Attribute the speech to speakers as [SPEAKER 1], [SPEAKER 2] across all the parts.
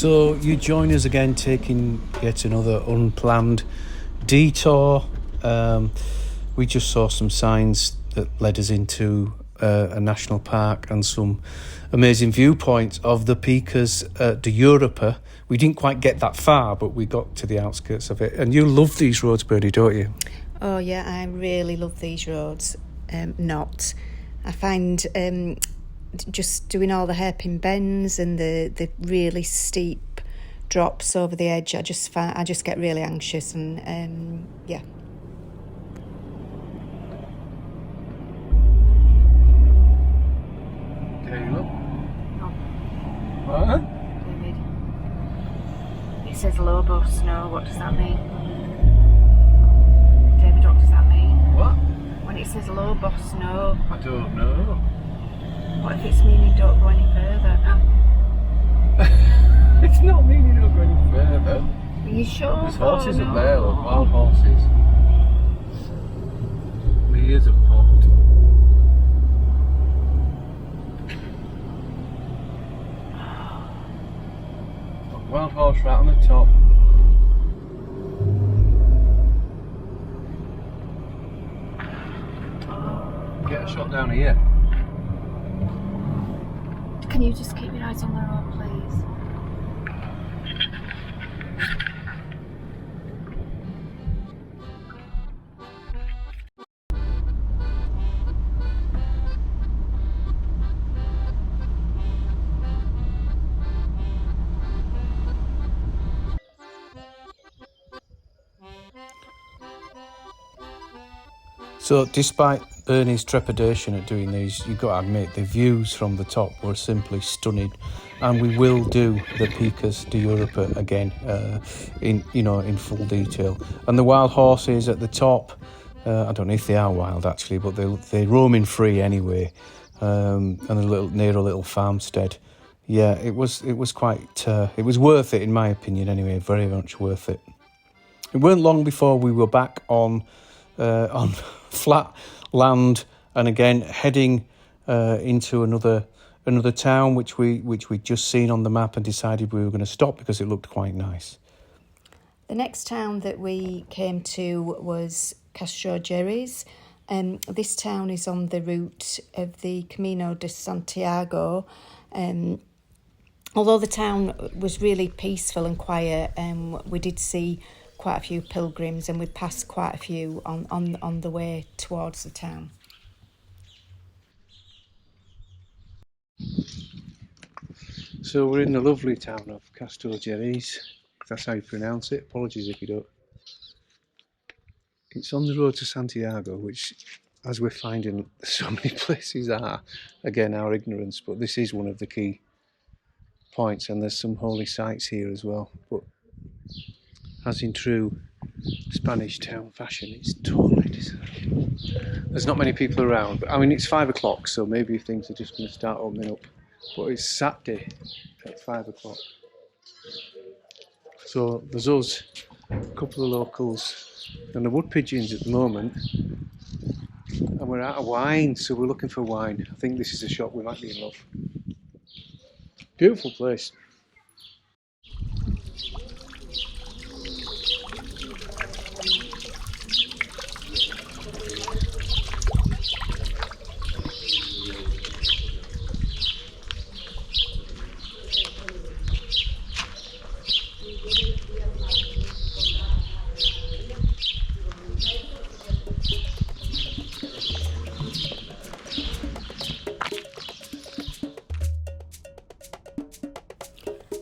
[SPEAKER 1] So you join us again, taking yet another unplanned detour. We just saw some signs that led us into a national park and some amazing viewpoints of the Pikas d'Europa. We didn't quite get that far, but we got to the outskirts of it. And you love these roads, Bertie, don't you?
[SPEAKER 2] Oh yeah, I really love these roads. I find just doing all the hairpin bends and the really steep drops over the edge, I just get really anxious and yeah.
[SPEAKER 1] There you look.
[SPEAKER 2] No.
[SPEAKER 1] What?
[SPEAKER 2] David. It says Lobo Snow. What does that mean? David, what does that mean?
[SPEAKER 1] What?
[SPEAKER 2] When it says Lobo Snow.
[SPEAKER 1] I don't know.
[SPEAKER 2] What if it's meaning don't go any further?
[SPEAKER 1] It's not meaning don't go any further.
[SPEAKER 2] Are you sure?
[SPEAKER 1] There's horses
[SPEAKER 2] no.
[SPEAKER 1] up there, look, wild horses. My ears have popped. Wild horse right on the top. Get a shot down here.
[SPEAKER 2] Can you just keep your eyes on the road, please?
[SPEAKER 1] So despite Bernie's trepidation at doing these, you've got to admit the views from the top were simply stunning, and we will do the Pikas d'Europa again in full detail. And the wild horses at the top, I don't know if they are wild actually, but they're roaming free anyway, and near a little farmstead. Yeah, it was quite it was worth it in my opinion anyway, very much worth it. It weren't long before we were back on flat land, and again heading into another town which we'd just seen on the map and decided we were going to stop because it looked quite nice.
[SPEAKER 2] The next town that we came to was Castrojeriz. This town is on the route of the Camino de Santiago. Although the town was really peaceful and quiet, we did see quite a few pilgrims, and we passed quite a few on the way towards the town.
[SPEAKER 1] So we're in the lovely town of Castrojeriz, if that's how you pronounce it. Apologies if you don't. It's on the road to Santiago, which, as we're finding so many places are, again, our ignorance, but this is one of the key points, and there's some holy sites here as well. But as in true Spanish town fashion, it's totally deserted. There's not many people around, but I mean it's 5 o'clock, so maybe things are just going to start opening up. But it's Saturday at 5 o'clock. So there's us, a couple of locals, and the wood pigeons at the moment. And we're out of wine, so we're looking for wine. I think this is a shop we might be in love. Beautiful place.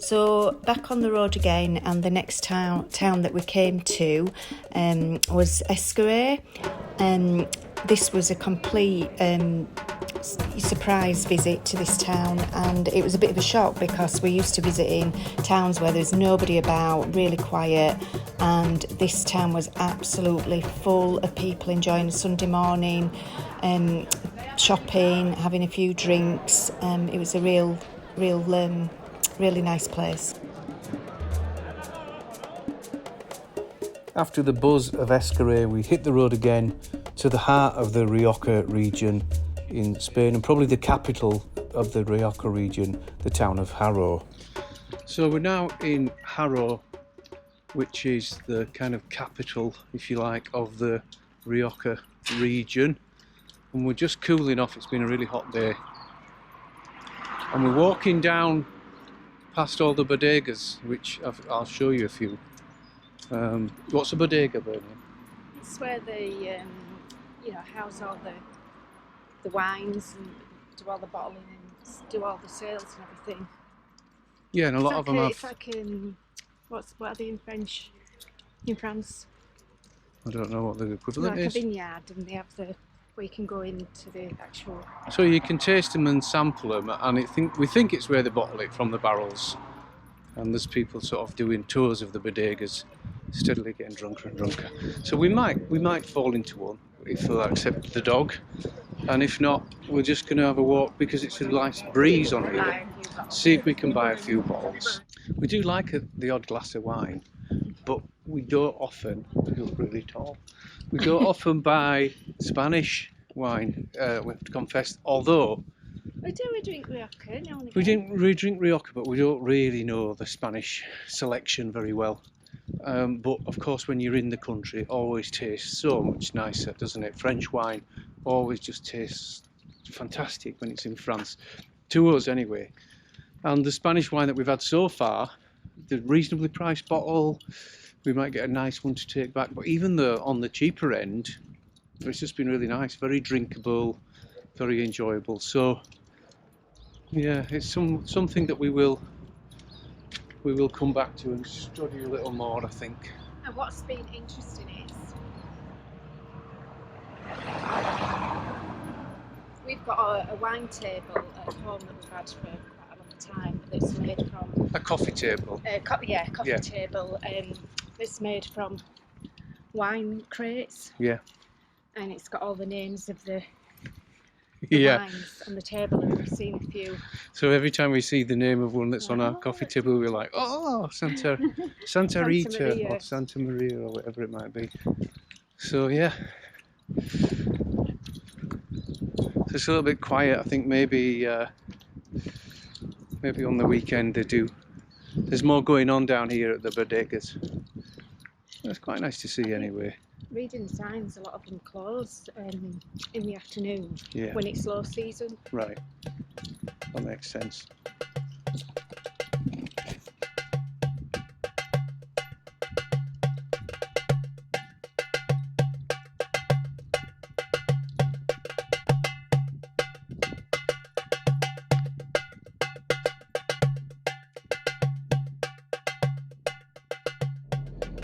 [SPEAKER 2] So back on the road again, and the next town that we came to was Escare. This was a complete surprise visit to this town, and it was a bit of a shock because we're used to visiting towns where there's nobody about, really quiet, and this town was absolutely full of people enjoying a Sunday morning, shopping, having a few drinks. It was a really nice place.
[SPEAKER 1] After the buzz of Escare, we hit the road again to the heart of the Rioja region in Spain, and probably the capital of the Rioja region, the town of Haro. So we're now in Harrow, which is the kind of capital, if you like, of the Rioja region. And we're just cooling off. It's been a really hot day. And we're walking down past all the bodegas, which I'll show you a few. What's a bodega, Bernie?
[SPEAKER 2] It's where they, house all the wines and do all the bottling and do all the sales and everything.
[SPEAKER 1] Yeah, and a lot of them have...
[SPEAKER 2] It's like, what are they in French? In France?
[SPEAKER 1] I don't know what the equivalent
[SPEAKER 2] like
[SPEAKER 1] is.
[SPEAKER 2] Like a vineyard, and they have where you can go into the actual...
[SPEAKER 1] So you can taste them and sample them, and we think it's where they bottle it from the barrels. And there's people sort of doing tours of the bodegas, steadily getting drunker and drunker. So we might fall into one if they'll accept the dog, and if not, we're just going to have a walk because it's a nice breeze on here. See if we can buy a few bottles. We do like the odd glass of wine, but we don't often. We look really tall. We don't often buy Spanish wine. We have to confess, although.
[SPEAKER 2] We drink Rioja now and
[SPEAKER 1] We
[SPEAKER 2] again.
[SPEAKER 1] drink Rioja, but we don't really know the Spanish selection very well. But of course, when you're in the country, it always tastes so much nicer, doesn't it? French wine always just tastes fantastic when it's in France, to us anyway. And the Spanish wine that we've had so far, the reasonably priced bottle, we might get a nice one to take back. But even though on the cheaper end, it's just been really nice, very drinkable, very enjoyable. So yeah, it's something that we will come back to and study a little more, I think.
[SPEAKER 2] And what's been interesting is we've got a wine table at home that we've had for quite a long time. That's made from
[SPEAKER 1] a coffee table.
[SPEAKER 2] Coffee table. It's made from wine crates.
[SPEAKER 1] Yeah.
[SPEAKER 2] And it's got all the names of the
[SPEAKER 1] yeah.
[SPEAKER 2] wines on the table, and we've seen a few.
[SPEAKER 1] So every time we see the name of one that's on our coffee table, we're like, oh, Santa Rita
[SPEAKER 2] Maria.
[SPEAKER 1] Or Santa Maria or whatever it might be. So yeah. So it's a little bit quiet. I think maybe on the weekend there's more going on down here at the bodegas. It's quite nice to see anyway.
[SPEAKER 2] Reading the signs, a lot of them close in the afternoon when it's low season.
[SPEAKER 1] Right, that makes sense.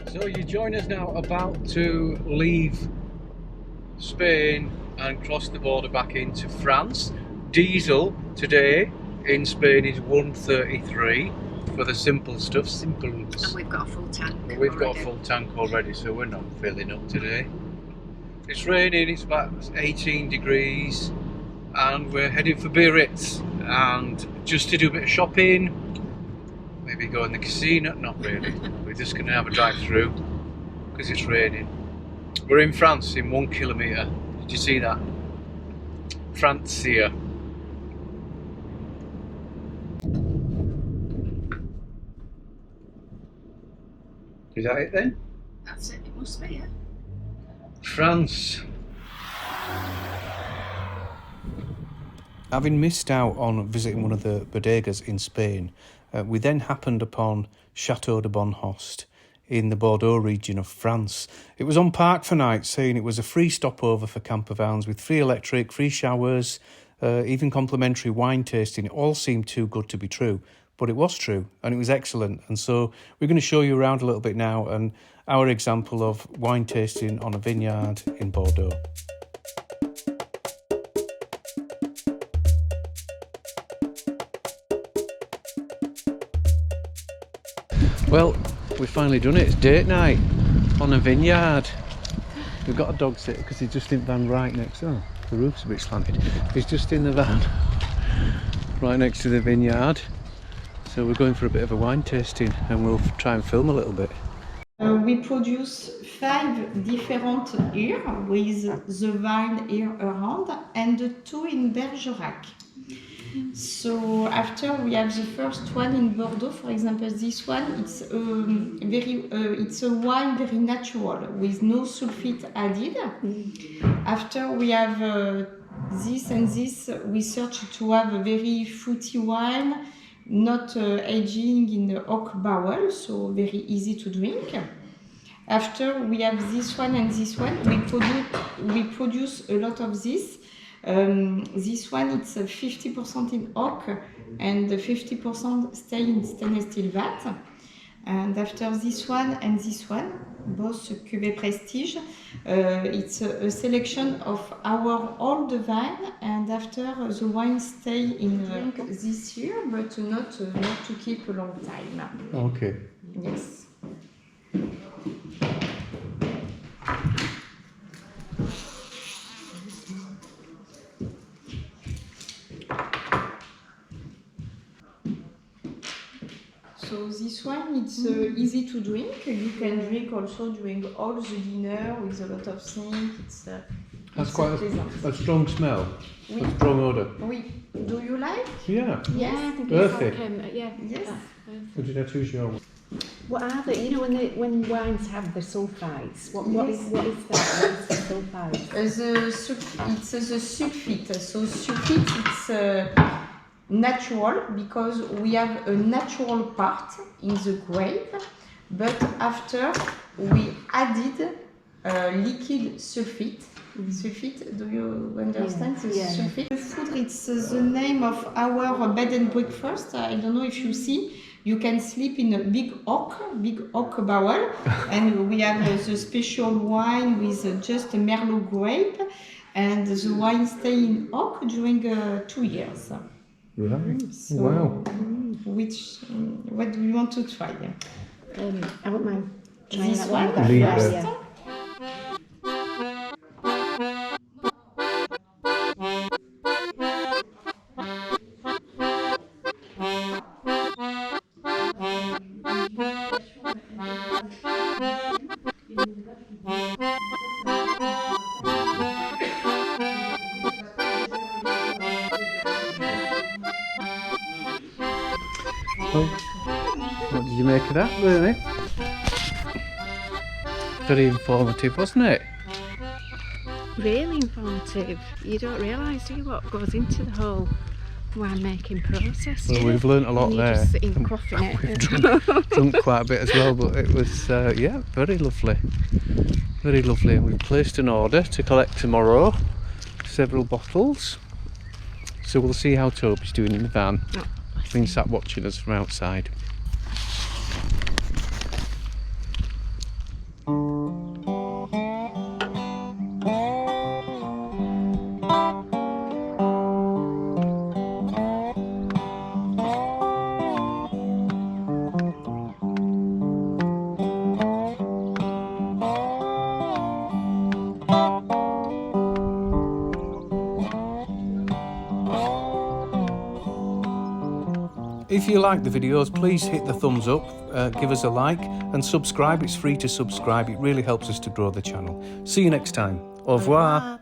[SPEAKER 1] So you join us now about to leave Spain and cross the border back into France. Diesel today in Spain is 133 for the simple stuff, simples.
[SPEAKER 2] And we've got a full tank.
[SPEAKER 1] We've got a full tank already, so we're not filling up today. It's raining, it's about 18 degrees, and we're heading for Biarritz, and just to do a bit of shopping. Maybe go in the casino, not really. We're just going to have a drive through because it's raining. We're in France in 1 kilometre. Did you see that? Francia. Is that it then?
[SPEAKER 2] That's it, it must be it.
[SPEAKER 1] France. Having missed out on visiting one of the bodegas in Spain, we then happened upon Chateau de Bonhost in the Bordeaux region of France. It was on Park for night, saying it was a free stopover for campervans with free electric, free showers, even complimentary wine tasting. It all seemed too good to be true, but it was true and it was excellent. And so we're going to show you around a little bit now and our example of wine tasting on a vineyard in Bordeaux. Well, we've finally done it. It's date night on a vineyard. We've got a dog sitter because he's just in the van right next to... Oh, the roof's a bit slanted. He's just in the van right next to the vineyard. So we're going for a bit of a wine tasting and we'll try and film a little bit.
[SPEAKER 3] We produce 5 different years with the vine year around and 2 in Bergerac. So after we have the first one in Bordeaux, for example, this one it's it's a wine very natural with no sulfate added. After we have this and this, we search to have a very fruity wine, not aging in the oak barrel, so very easy to drink. After we have this one and this one, we produce a lot of this. This one it's 50% in oak and 50% stay in stainless steel vat. And after this one and this one, both cuvée prestige, it's a selection of our old wine, and after the wine stay in this year, but not to keep a long time.
[SPEAKER 1] Okay.
[SPEAKER 3] Yes. So this one, it's easy to drink. You can drink also during all the dinner with a lot of things.
[SPEAKER 1] That's
[SPEAKER 3] it's
[SPEAKER 1] quite
[SPEAKER 3] pleasant.
[SPEAKER 1] a strong smell,
[SPEAKER 3] Oui.
[SPEAKER 1] a strong odour.
[SPEAKER 3] Oui. Do you like?
[SPEAKER 1] Yeah.
[SPEAKER 2] Yeah, I think
[SPEAKER 1] Earthy.
[SPEAKER 2] it's like, yeah.
[SPEAKER 3] Yes.
[SPEAKER 1] Would you know choose your one?
[SPEAKER 4] What are they? You know, when wines have the sulfites, what is that? What is the sulfite?
[SPEAKER 3] It's the sulfite. So sulfite, it's natural because we have a natural part in the grape, but after we added liquid sulfite. Sulfite, do you understand the sulfite? The food, it's the name of our bed and breakfast. I don't know if you see. You can sleep in a big oak barrel, and we have the special wine with just a Merlot grape, and the wine stay in oak during 2 years.
[SPEAKER 1] Right.
[SPEAKER 3] So,
[SPEAKER 1] Wow.
[SPEAKER 3] What do you want to try?
[SPEAKER 4] I wouldn't mind trying
[SPEAKER 3] This
[SPEAKER 4] that one.
[SPEAKER 3] one?
[SPEAKER 4] That
[SPEAKER 1] Libre.
[SPEAKER 4] first, yeah.
[SPEAKER 1] Well, what did you make of that, Bernie? Very informative, wasn't it?
[SPEAKER 2] Really informative. You don't realise, do you, what goes into the whole winemaking process?
[SPEAKER 1] Well, we've learnt a lot
[SPEAKER 2] and you're
[SPEAKER 1] there.
[SPEAKER 2] just sitting quaffing it.
[SPEAKER 1] We've drunk quite a bit as well, but it was, yeah, very lovely. Very lovely. We've placed an order to collect tomorrow, several bottles. So we'll see how Toby's doing in the van.
[SPEAKER 2] Oh,
[SPEAKER 1] He's been sat watching us from outside. If you like the videos, please hit the thumbs up, give us a like and subscribe. It's free to subscribe. It really helps us to grow the channel. See you next time. Au revoir.